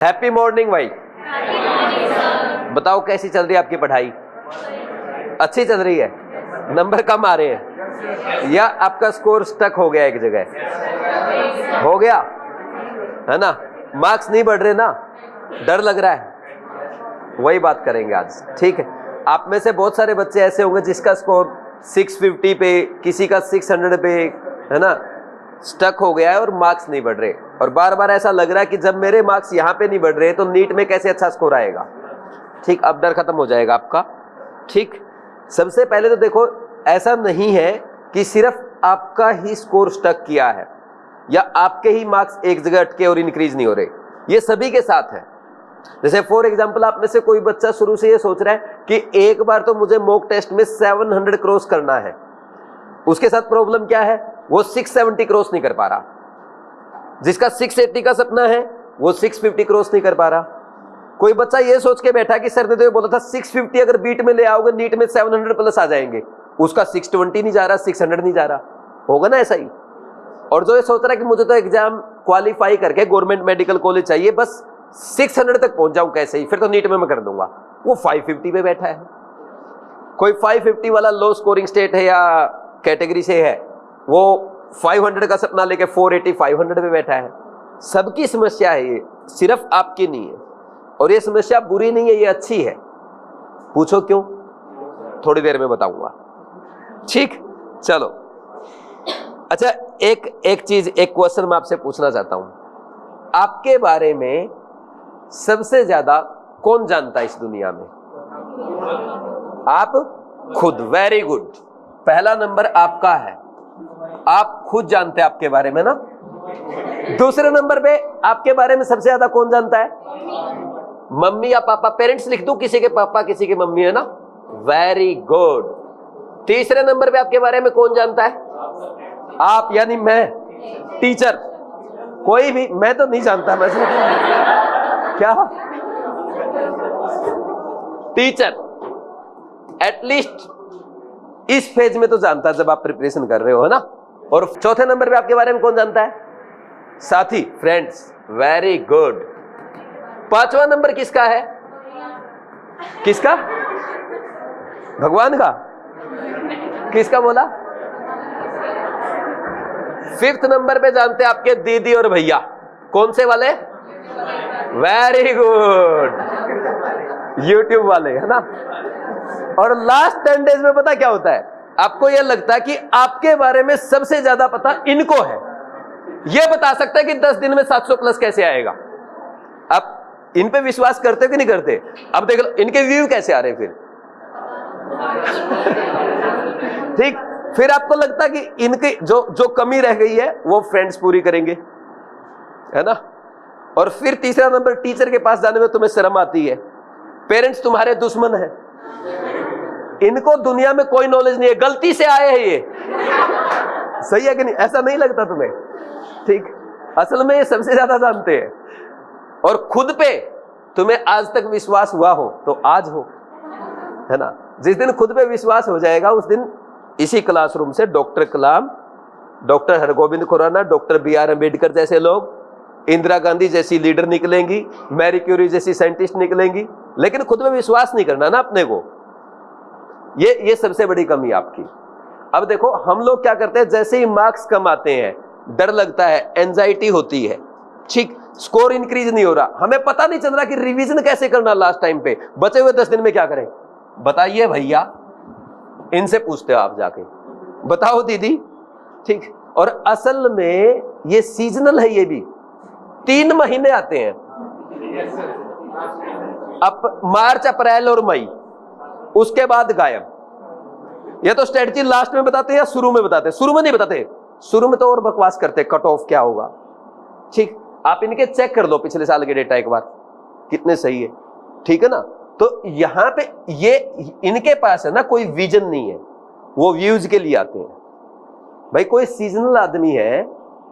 Happy morning भाई। बताओ कैसी चल रही है आपकी पढ़ाई? अच्छी चल रही है? नंबर कम आ रहे हैं या आपका स्कोर स्टक हो गया एक जगह? हो गया है ना? मार्क्स नहीं बढ़ रहे ना, डर लग रहा है। वही बात करेंगे आज, ठीक है? आप में से बहुत सारे बच्चे ऐसे होंगे जिसका स्कोर 650 पे, किसी का 600 पे, है ना, स्टक हो गया है और मार्क्स नहीं बढ़ रहे। और बार बार ऐसा लग रहा है कि जब मेरे मार्क्स यहाँ पे नहीं बढ़ रहे तो नीट में कैसे अच्छा स्कोर आएगा। ठीक, अब डर खत्म हो जाएगा आपका। ठीक, सबसे पहले तो देखो, ऐसा नहीं है कि सिर्फ आपका ही स्कोर स्टक किया है या आपके ही मार्क्स एक जगह अटके और इंक्रीज नहीं हो रहे, ये सभी के साथ है। जैसे फॉर एग्जांपल, आप में से कोई बच्चा शुरू से ये सोच रहा है कि एक बार तो मुझे मॉक टेस्ट में 700 क्रॉस करना है, उसके साथ प्रॉब्लम क्या है? वो 670 क्रॉस नहीं कर पा रहा। जिसका 680 का सपना है वो 650 क्रॉस नहीं कर पा रहा। कोई बच्चा ये सोच के बैठा कि सर ने तो ये बोला था 650 अगर बीट में ले आओगे नीट में 700 प्लस आ जाएंगे, उसका 620 नहीं जा रहा, 600 नहीं जा रहा। होगा ना ऐसा ही? और जो ये सोच रहा है कि मुझे तो एग्जाम क्वालिफाई करके गवर्नमेंट मेडिकल कॉलेज चाहिए, बस 600 तक पहुंच जाऊं कैसे ही, फिर तो नीट में मैं कर दूंगा, वो 550 पे बैठा है। कोई 550 वाला लो स्कोरिंग स्टेट है या कैटेगरी से है, वो 500 का सपना लेके 480 500 पे बैठा है। सबकी समस्या है ये, सिर्फ आपकी नहीं है। और ये समस्या बुरी नहीं है, ये अच्छी है। पूछो क्यों? थोड़ी देर में बताऊंगा। ठीक, चलो। अच्छा, एक चीज, एक क्वेश्चन मैं आपसे पूछना चाहता हूं। आपके बारे में सबसे ज्यादा कौन जानता है इस दुनिया में? आप खुद। वेरी गुड, पहला नंबर आपका है। आप खुद जानते हैं आपके बारे में ना। दूसरे नंबर पे आपके बारे में सबसे ज्यादा कौन जानता है? मम्मी या पापा। पेरेंट्स लिख दूं, किसी के पापा किसी के मम्मी, है ना? Very good. तीसरे नंबर पे आपके बारे में कौन जानता है? आप, यानी मैं, टीचर। कोई भी, मैं तो नहीं जानता। मैं क्या? टीचर एटलीस्ट इस फेज में तो जानता है जब आप प्रिपरेशन कर रहे हो, है ना? और चौथे नंबर पे आपके बारे में कौन जानता है? साथी, फ्रेंड्स। Very good. पांचवा नंबर किसका है? किसका? भगवान का? किसका बोला? फिफ्थ नंबर पे जानते हैं आपके दीदी और भैया। कौन से वाले? वेरी गुड, यूट्यूब वाले, है ना? और लास्ट 10 डेज में पता क्या होता है? आपको यह लगता है कि आपके बारे में सबसे ज्यादा पता इनको है। यह बता सकता है कि 10 दिन में 700 प्लस कैसे आएगा। आप इन पे विश्वास करते हो कि नहीं करते? अब देख लो इनके व्यू कैसे आ रहे फिर। ठीक, फिर आपको लगता है कि इनकी जो कमी रह गई है वो फ्रेंड्स पूरी करेंगे, है ना? और फिर तीसरा नंबर, टीचर के पास जाने में तुम्हें शर्म आती है। पेरेंट्स तुम्हारे दुश्मन हैं, इनको दुनिया में कोई नॉलेज नहीं है, गलती से आए हैं ये। सही है कि नहीं? ऐसा नहीं लगता तुम्हें? ठीक, असल में ये सबसे ज्यादा जानते हैं। और खुद पे तुम्हें आज तक विश्वास हुआ हो तो आज हो, है ना? जिस दिन खुद पे विश्वास हो जाएगा उस दिन इसी क्लासरूम से doctor Kalam, doctor Hargobind Khorana, doctor BR Ambedkar जैसे लोग, इंदिरा गांधी जैसी लीडर निकलेंगी, मैरी क्यूरी जैसी साइंटिस्ट निकलेंगी। लेकिन खुद में विश्वास नहीं करना ना अपने को, ये सबसे बड़ी कमी आपकी। अब देखो, हम लोग क्या करते हैं, जैसे ही मार्क्स कम आते हैं डर लगता है, एंजाइटी होती है। ठीक, स्कोर इंक्रीज नहीं हो रहा, हमें पता नहीं चल रहा कि रिवीजन कैसे करना लास्ट टाइम पे, बचे हुए 10 दिन में क्या करें? बताइए भैया, इनसे पूछते हो आप जाके, बताओ दीदी। ठीक, और असल में ये सीजनल है, ये भी 3 महीने आते हैं। अब मार्च, अप्रैल और मई, उसके बाद गायब। ये तो स्ट्रेटजी लास्ट में बताते हैं या शुरू में बताते हैं? शुरू में नहीं बताते, शुरू में तो और बकवास करते, कट ऑफ क्या होगा। ठीक, आप इनके चेक कर लो पिछले साल के डेटा एक बार, कितने सही है। ठीक है ना? तो यहां पे ये इनके पास है ना, कोई विजन नहीं है, वो व्यूज के लिए आते हैं। भाई कोई सीजनल आदमी है,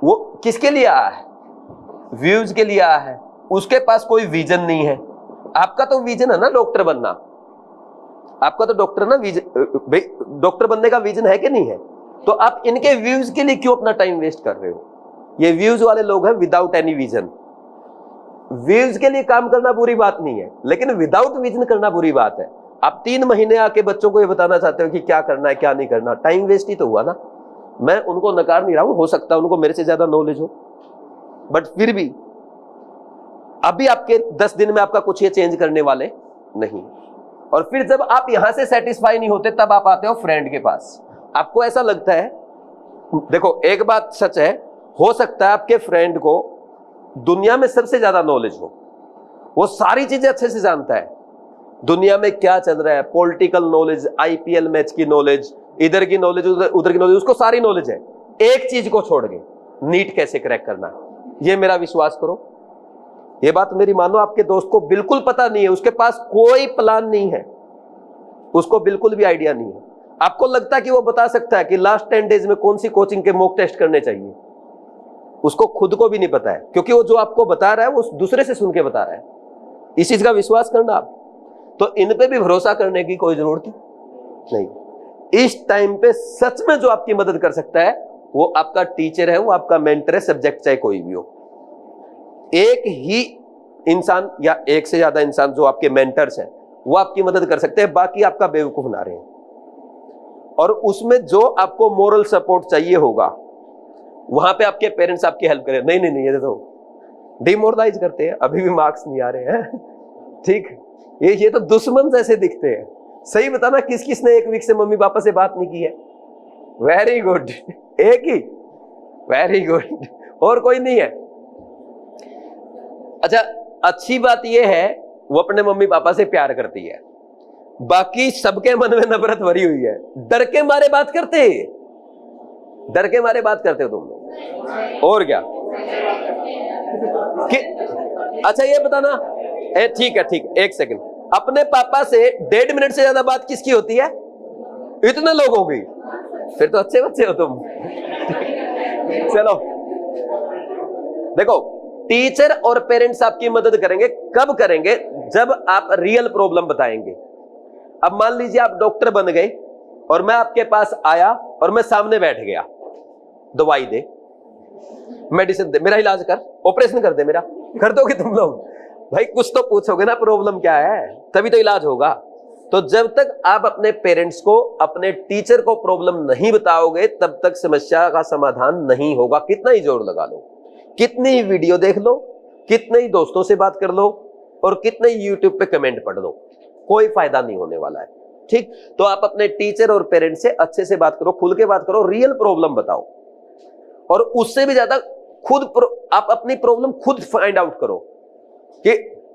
वो किसके लिए आया है? व्यूज के लिए आया है, उसके पास कोई विजन नहीं है। आपका तो विजन है ना डॉक्टर बनना, आपका तो डॉक्टर ना विजन, डॉक्टर बनने का विजन है कि नहीं है? तो आप इनके व्यूज के लिए क्यों अपना टाइम वेस्ट कर रहे हो? ये व्यूज वाले लोग हैं विदाउट एनी विजन। व्यूज के लिए काम करना बुरी बात नहीं है, लेकिन विदाउट विजन करना बुरी बात है। आप 3 महीने आके बच्चों को ये बताना चाहते हो कि क्या करना है क्या नहीं करना, टाइम वेस्ट ही तो हुआ ना। मैं उनको नकार नहीं रहा हूं, हो सकता है उनको मेरे से ज्यादा नॉलेज हो, बट फिर भी अभी आपके 10 दिन में आपका कुछ ये चेंज करने वाले नहीं। और फिर जब आप यहां से सेटिस्फाई नहीं होते, तब आप आते हो फ्रेंड के पास। आपको ऐसा लगता है, देखो एक बात सच है, हो सकता है आपके फ्रेंड को दुनिया में सबसे ज्यादा नॉलेज हो, वो सारी चीजें अच्छे से जानता है, दुनिया में क्या चल रहा है, पॉलिटिकल नॉलेज, आईपीएल मैच की नॉलेज, इधर की नॉलेज, उधर की नॉलेज, उसको सारी नॉलेज है। एक चीज को छोड़ के, नीट कैसे क्रैक करना है, ये मेरा विश्वास करो, ये बात मेरी मानो, आपके दोस्त को बिल्कुल पता नहीं है, उसके पास कोई प्लान नहीं है, उसको बिल्कुल भी आइडिया नहीं है। आपको लगता है कि वो बता सकता है कि लास्ट 10 डेज में कौन सी कोचिंग के मॉक टेस्ट करने चाहिए, उसको खुद को भी नहीं पता है, क्योंकि वो जो आपको बता रहा है वो दूसरे से सुन के बता रहा है। इस चीज का विश्वास करना आप, तो इन पे भी भरोसा करने की कोई जरूरत नहीं। इस टाइम पे सच में जो आपकी मदद कर सकता है वो आपका टीचर है, वो आपका मेंटर है, सब्जेक्ट चाहे कोई भी हो। एक ही इंसान या एक से ज्यादा इंसान जो आपके मेंटर्स हैं वो आपकी मदद कर सकते हैं, बाकी आपका बेवकूफ बना रहे हैं। और उसमें जो आपको मोरल सपोर्ट चाहिए होगा, वहां पे आपके पेरेंट्स आपकी हेल्प करें। नहीं नहीं नहीं, ये तो डिमोरलाइज करते हैं, अभी भी मार्क्स नहीं आ रहे हैं, ठीक, ये तो दुश्मन जैसे दिखते हैं। सही बताना, किस किस ने 1 वीक से मम्मी पापा से बात नहीं की है? वेरी गुड, एक ही, वेरी गुड, और कोई नहीं है। अच्छा, अच्छी बात यह है वो अपने मम्मी पापा से प्यार करती है, बाकी सबके मन में नफरत भरी हुई है। डर के मारे बात करते, डर के मारे बात करते हो तुम लोग, और क्या कि अच्छा ये बताना, ठीक है ठीक, 1 सेकंड, अपने पापा से 1.5 मिनट से ज्यादा बात किसकी होती है? इतने लोग हो गई, फिर तो अच्छे बच्चे हो तुम। चलो देखो, टीचर और पेरेंट्स आपकी मदद करेंगे, कब करेंगे? जब आप रियल प्रॉब्लम बताएंगे। अब मान लीजिए आप डॉक्टर बन गए और मैं आपके पास आया और मैं सामने बैठ गया, दवाई दे, मेडिसिन दे, मेरा इलाज कर, ऑपरेशन कर दे मेरा, कर दोगे तुम लोग? भाई कुछ तो पूछोगे ना, प्रॉब्लम क्या है, तभी तो इलाज होगा। तो जब तक आप अपने पेरेंट्स को, अपने टीचर को प्रॉब्लम नहीं बताओगे, तब तक समस्या का समाधान नहीं होगा। कितना ही जोर लगा लो, कितनी ही वीडियो देख लो, कितने ही दोस्तों से बात कर लो, और कितने ही यूट्यूब पे कमेंट पढ़ लो, कोई फायदा नहीं होने वाला है। ठीक, तो आप अपने टीचर और पेरेंट्स से अच्छे से बात करो, खुल के बात करो, रियल प्रॉब्लम बताओ, और उससे भी ज्यादा खुद आप अपनी प्रॉब्लम खुद फाइंड आउट करो कि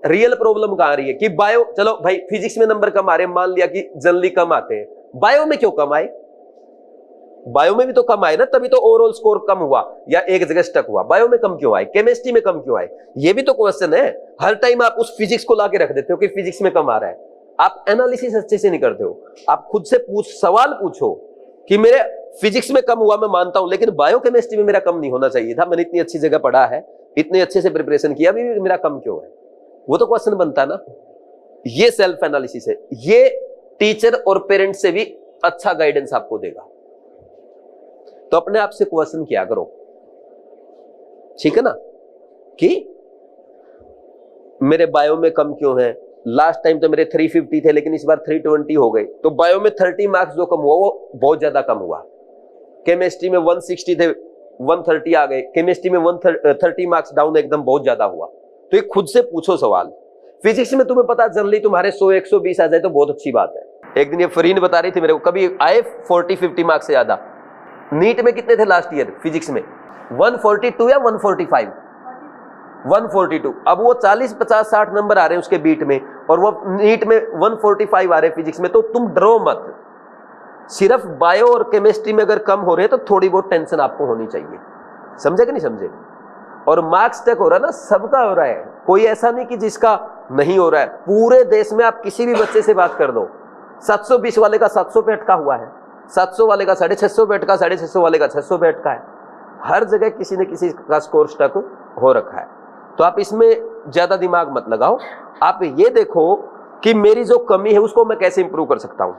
रियल प्रॉब्लम कहां आ रही है। कि बायो, चलो भाई फिजिक्स में नंबर कम आ रहे हैं, मान लिया कि जनरली कम आते हैं, बायो में क्यों कम आए? बायो में भी तो कम आए ना, तभी तो ओवरऑल स्कोर कम हुआ या एक जगह स्टक हुआ। बायो में कम क्यों आए? केमिस्ट्री में कम क्यों आए? ये भी तो क्वेश्चन है। हर टाइम आप उस फिजिक्स को लाके रख देते हो कि फिजिक्स में कम आ रहा है, आप एनालिसिस अच्छे से नहीं करते हो। आप खुद से सवाल पूछो कि मेरे फिजिक्स में कम हुआ, मैं मानता हूं, लेकिन बायोकेमिस्ट्री में मेरा कम नहीं होना चाहिए था, मैंने इतनी अच्छी जगह पढ़ा है, इतने अच्छे से प्रिपरेशन किया, भी मेरा कम क्यों है? वो तो क्वेश्चन बनता ना। ये सेल्फ एनालिसिस है, ये टीचर और पेरेंट्स से भी अच्छा गाइडेंस आपको देगा। तो अपने आप से क्वेश्चन किया करो, ठीक है ना, कि मेरे बायो में कम क्यों है? लास्ट टाइम तो मेरे 350 थे, लेकिन इस बार 320 हो गए, तो बायो में 30 मार्क्स जो कम हुआ वो बहुत ज्यादा कम हुआ। केमिस्ट्री में 160 थे, 130 आ गए, केमिस्ट्री में 130 मार्क्स डाउन एकदम बहुत ज्यादा हुआ। तो ये खुद से पूछो सवाल। फिजिक्स में तुम्हें पता जनरली तुम्हारे 100-120 आ जाए तो बहुत अच्छी बात है। एक दिन ये फरीन बता रही थी मेरे को, कभी आए 40-50 मार्क्स से ज्यादा। नीट में कितने थे लास्ट ईयर फिजिक्स में? 142 या 145? 142। अब वो 40-50-60 नंबर आ रहे हैं उसके बीट में, और वो नीट में 145 आ रहे हैं फिजिक्स में। तो तुम डरो मत, सिर्फ बायो और केमिस्ट्री में अगर कम हो रहे हैं तो थोड़ी बहुत टेंशन आपको होनी चाहिए। समझे कि नहीं समझे? और मार्क्स तक हो रहा है ना, सबका हो रहा है, कोई ऐसा नहीं कि जिसका नहीं हो रहा है। पूरे देश में आप किसी भी बच्चे से बात कर दो, 720 वाले का 700 पे अटका हुआ है, 700 वाले का 650 पे अटका, 650 वाले का 600 पे अटका है। हर जगह किसी न किसी का स्कोर स्टक हो रखा है। तो आप इसमें ज्यादा दिमाग मत लगाओ, आप ये देखो कि मेरी जो कमी है उसको मैं कैसे इंप्रूव कर सकता हूं।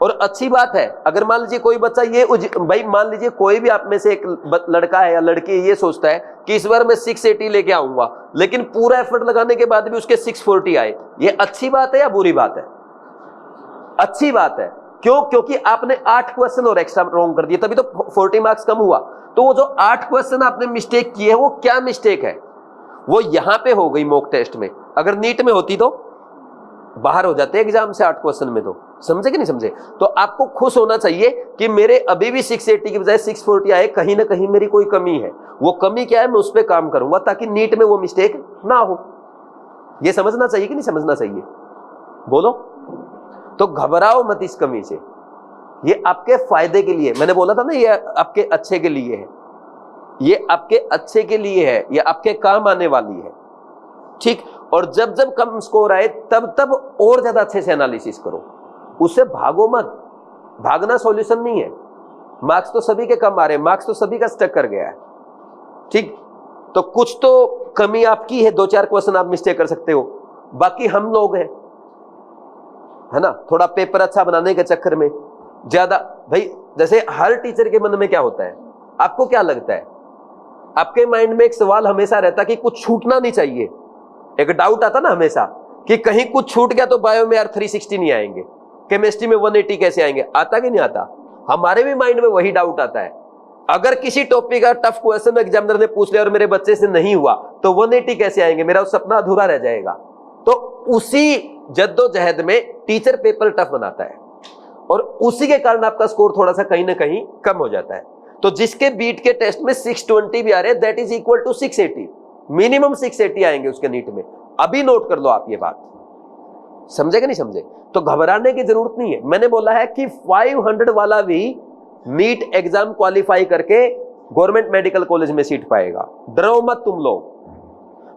और अच्छी बात है, अगर मान लीजिए कोई बच्चा ये, भाई मान लीजिए कोई भी आप में से एक लड़का है या लड़की ये सोचता है कि इस बार मैं 680 लेके आऊंगा, लेकिन पूरा एफर्ट लगाने के बाद भी उसके 640 आए, ये अच्छी बात है या बुरी बात है? अच्छी बात है। क्यों? क्योंकि आपने 8 क्वेश्चन और एक्स्ट्रा रॉन्ग कर दिए, तभी तो 40 मार्क्स कम हुआ। तो वो जो 8 क्वेश्चन आपने मिस्टेक किए हैं, वो क्या मिस्टेक है? वो यहां पे हो गई मॉक टेस्ट में। अगर नीट में होती तो बाहर हो जाते एग्जाम से 8 क्वेश्चन में। तो समझे कि नहीं समझे? तो आपको खुश होना चाहिए कि मेरे अभी भी 680 की बजाय 640 आए, कहीं ना कहीं मेरी कोई कमी है। वो कमी क्या है, मैं उस पर काम करूंगा ताकि नीट में वो मिस्टेक ना हो। ये समझना चाहिए कि नहीं समझना चाहिए? बोलो। तो घबराओ मत इस कमी से, ये आपके फायदे के लिए। मैंने बोला था ना, ये आपके अच्छे के लिए है, ये आपके अच्छे के लिए है, ये आपके काम आने वाली है। ठीक। और जब जब कम स्कोर आए तब तब और ज्यादा अच्छे से एनालिसिस करो, उससे भागो मत। भागना सॉल्यूशन नहीं है। मार्क्स तो सभी के कम आ रहे हैं, मार्क्स तो सभी का स्टक कर गया है। ठीक। तो कुछ तो कमी आपकी है, 2-4 क्वेश्चन आप मिस्टेक कर सकते हो, बाकी हम लोग हैं, है ना, थोड़ा पेपर अच्छा बनाने के चक्कर में ज्यादा। भाई जैसे हर टीचर के मन में क्या होता है, आपको क्या लगता है? आपके माइंड में एक सवाल हमेशा रहता है कि कुछ छूटना नहीं चाहिए। एक डाउट आता ना हमेशा कि कहीं कुछ छूट गया तो बायो में यार 360 नहीं आएंगे, केमिस्ट्री में 180 कैसे आएंगे? आता कि नहीं आता? हमारे भी माइंड में वही डाउट आता है। अगर किसी टॉपिक का टफ क्वेश्चन एग्जामिनर ने पूछ लिया और मेरे बच्चे से नहीं हुआ तो 180 कैसे आएंगे? मेरा सपना अधूरा रह जाएगा। तो उसी जद्दोजहद में टीचर पेपर टफ बनाता है और उसी के कारण आपका स्कोर थोड़ा सा कहीं ना कहीं कम हो जाता है। तो जिसके बीट के टेस्ट में 620 भी आ रहे हैं, that is equal to 680। Minimum 680 आएंगे उसके नीट में। अभी नोट कर लो आप ये बात, समझे कि नहीं समझे? तो घबराने की जरूरत नहीं है। मैंने बोला है कि 500 वाला भी नीट एग्जाम क्वालिफाई करके गवर्नमेंट मेडिकल कॉलेज में सीट पाएगा। डरो मत तुम लोग।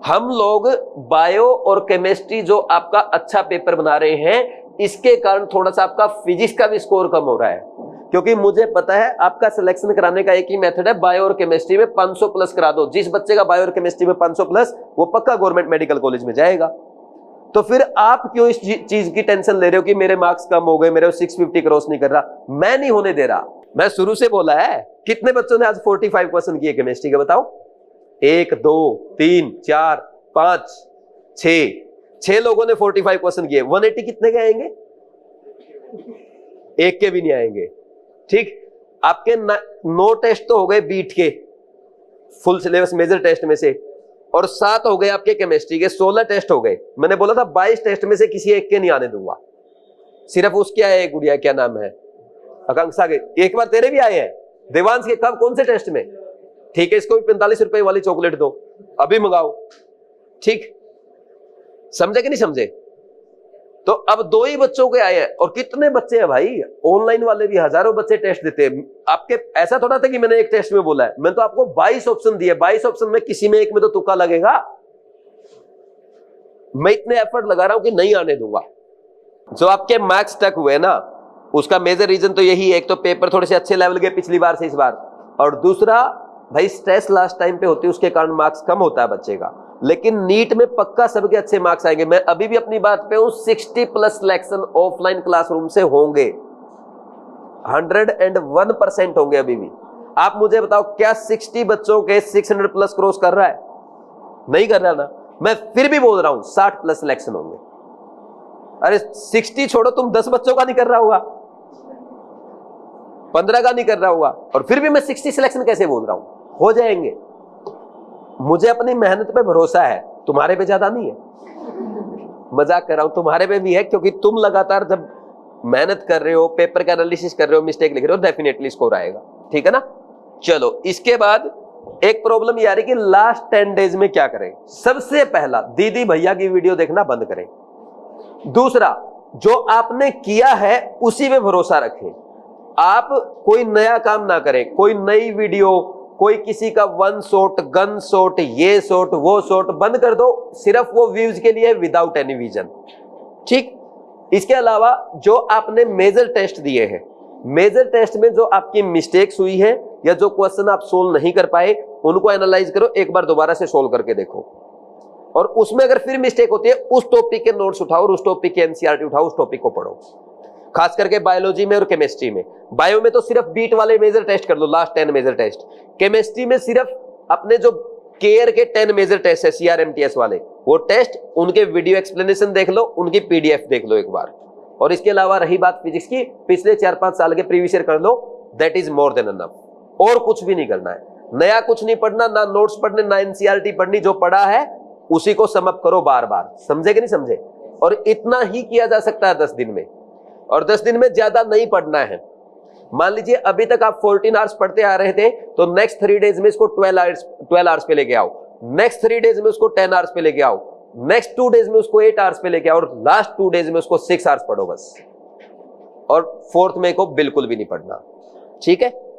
हम लोग बायो और केमिस्ट्री जो आपका अच्छा पेपर बना रहे हैं, इसके कारण थोड़ा सा आपका फिजिक्स का भी स्कोर कम हो रहा है, क्योंकि मुझे पता है आपका सिलेक्शन कराने का एक ही मेथड है, बायो और केमिस्ट्री में 500 प्लस करा दो। जिस बच्चे का बायो और केमिस्ट्री में 500 प्लस, वो पक्का गवर्नमेंट मेडिकल कॉलेज में जाएगा। तो फिर आप क्यों इस चीज की टेंशन ले रहे हो कि मेरे मार्क्स कम हो गए, मेरे 650 क्रॉस नहीं कर रहा? मैं नहीं होने दे रहा। मैं शुरू से बोला है। कितने बच्चों ने आज 45 क्वेश्चन किए केमिस्ट्री के? बताओ। 1 2 3 4 5 6 लोगों ने 45 क्वेश्चन किए। 180 कितने के आएंगे? एक के भी नहीं आएंगे। ठीक। आपके 9 टेस्ट तो हो गए बीट के फुल सिलेबस मेजर टेस्ट में से, और 7 हो गए आपके केमिस्ट्री के, 16 टेस्ट हो गए। मैंने बोला था 22 टेस्ट में से किसी एक के नहीं आने दूंगा। सिर्फ उसके आए, गुड़िया क्या नाम है, आकांक्षा के। एक बार तेरे भी आए हैं, देवांश के। कब? कौन से टेस्ट में? ठीक है, इसको भी 45 रुपए वाली चॉकलेट दो, अभी मंगाओ। ठीक। समझे कि नहीं समझे? तो अब 2 ही बच्चों के आए हैं। और कितने बच्चे हैं भाई, ऑनलाइन वाले भी हजारों बच्चे टेस्ट देते हैं। आपके ऐसा थोड़ा था कि मैंने एक टेस्ट में बोला है, मैं तो आपको 22 ऑप्शन दिए। 22 ऑप्शन में किसी में एक में तो तुक्का लगेगा। मैं इतने एफर्ट लगा रहा हूं कि नहीं आने दूंगा। जो आपके मार्क्स तक हुए ना, उसका मेजर रीजन तो यही है। एक तो पेपर थोड़े से अच्छे लेवल के पिछली बार से इस बार, और दूसरा भाई स्ट्रेस लास्ट टाइम पे होती है, उसके कारण मार्क्स कम होता है बच्चे का। लेकिन नीट में पक्का सबके अच्छे मार्क्स आएंगे। मैं अभी भी अपनी बात पे हूं, 60 प्लस सिलेक्शन ऑफलाइन क्लासरूम से होंगे, 101% होंगे अभी भी। आप मुझे बताओ, क्या 60 बच्चों के 600 प्लस क्रॉस कर रहा है? नहीं कर रहा ना। मैं फिर भी बोल रहा हूं 60 प्लस सिलेक्शन होंगे। अरे 60 छोड़ो, तुम 10 बच्चों का नहीं कर रहा होगा, 15 का नहीं कर रहा होगा, और फिर भी मैं 60 सिलेक्शन कैसे बोल रहा हूं? हो जाएंगे। मुझे अपनी मेहनत पे भरोसा है, तुम्हारे पे ज्यादा नहीं है। मजाक कर रहा हूं, तुम्हारे पे भी है, क्योंकि तुम लगातार जब मेहनत कर रहे हो, पेपर का एनालिसिस कर रहे हो, मिस्टेक लिख रहे हो, डेफिनेटली स्कोर आएगा। ठीक है ना? चलो, इसके बाद एक प्रॉब्लम ये आ रही कि लास्ट 10 डेज में क्या करें। सबसे पहला, दीदी भैया की वीडियो देखना बंद करें। दूसरा, जो आपने किया है उसी पे भरोसा रखें। आप कोई नया काम ना करें, कोई नई वीडियो, कोई किसी का वन शॉट, गन शॉट, ये शॉट, वो शॉट बंद कर दो। सिर्फ वो व्यूज के लिए, विदाउट एनी विजन। ठीक। इसके अलावा जो आपने मेजर टेस्ट दिए हैं, मेजर टेस्ट में जो आपकी मिस्टेक्स हुई है या जो क्वेश्चन आप सोल्व नहीं कर पाए, उनको एनालाइज करो, एक बार दोबारा से सोल्व करके देखो। और उसमें अगर फिर मिस्टेक होती है, उस टॉपिक के नोट्स उठाओ और उस टॉपिक के एनसीईआरटी उठाओ, उस टॉपिक को पढ़ो। खास करके बायोलॉजी में और केमिस्ट्री में। बायो में तो सिर्फ बीट वाले मेजर टेस्ट कर लो, लास्ट 10 मेजर टेस्ट। केमिस्ट्री में सिर्फ अपने जो केयर के 10 मेजर टेस्ट है CRMTS वाले, वो टेस्ट उनके वीडियो एक्सप्लेनेशन देख लो, उनकी PDF देख लो एक बार। और इसके अलावा रही बात फिजिक्स की, पिछले 4-5 साल के प्रीवियस ईयर कर लो, that is more than enough. और कुछ भी नहीं करना है, नया कुछ नहीं पढ़ना, ना नोट्स पढ़ने, ना NCERT पढ़नी, जो पढ़ा है उसी को सम अप करो बार बार। समझे कि नहीं समझे? और इतना ही किया जा सकता है 10 दिन में, और 10 दिन में ज्यादा नहीं पढ़ना है। मान लीजिए अभी तक आप 14 आवर्स पढ़ते आ रहे थे, तो नेक्स्ट 3 डेज में इसको 12 आवर्स पे लेके आओ, नेक्स्ट 3 डेज में उसको 10 आवर्स पे लेके आओ, नेक्स्ट 2 डेज में उसको 8 आवर्स पे लेके आओ, और लास्ट 2 डेज में उसको 6 आवर्स पढ़ो बस। और 4th में को बिल्कुल भी नहीं पढ़ना। ठीक है?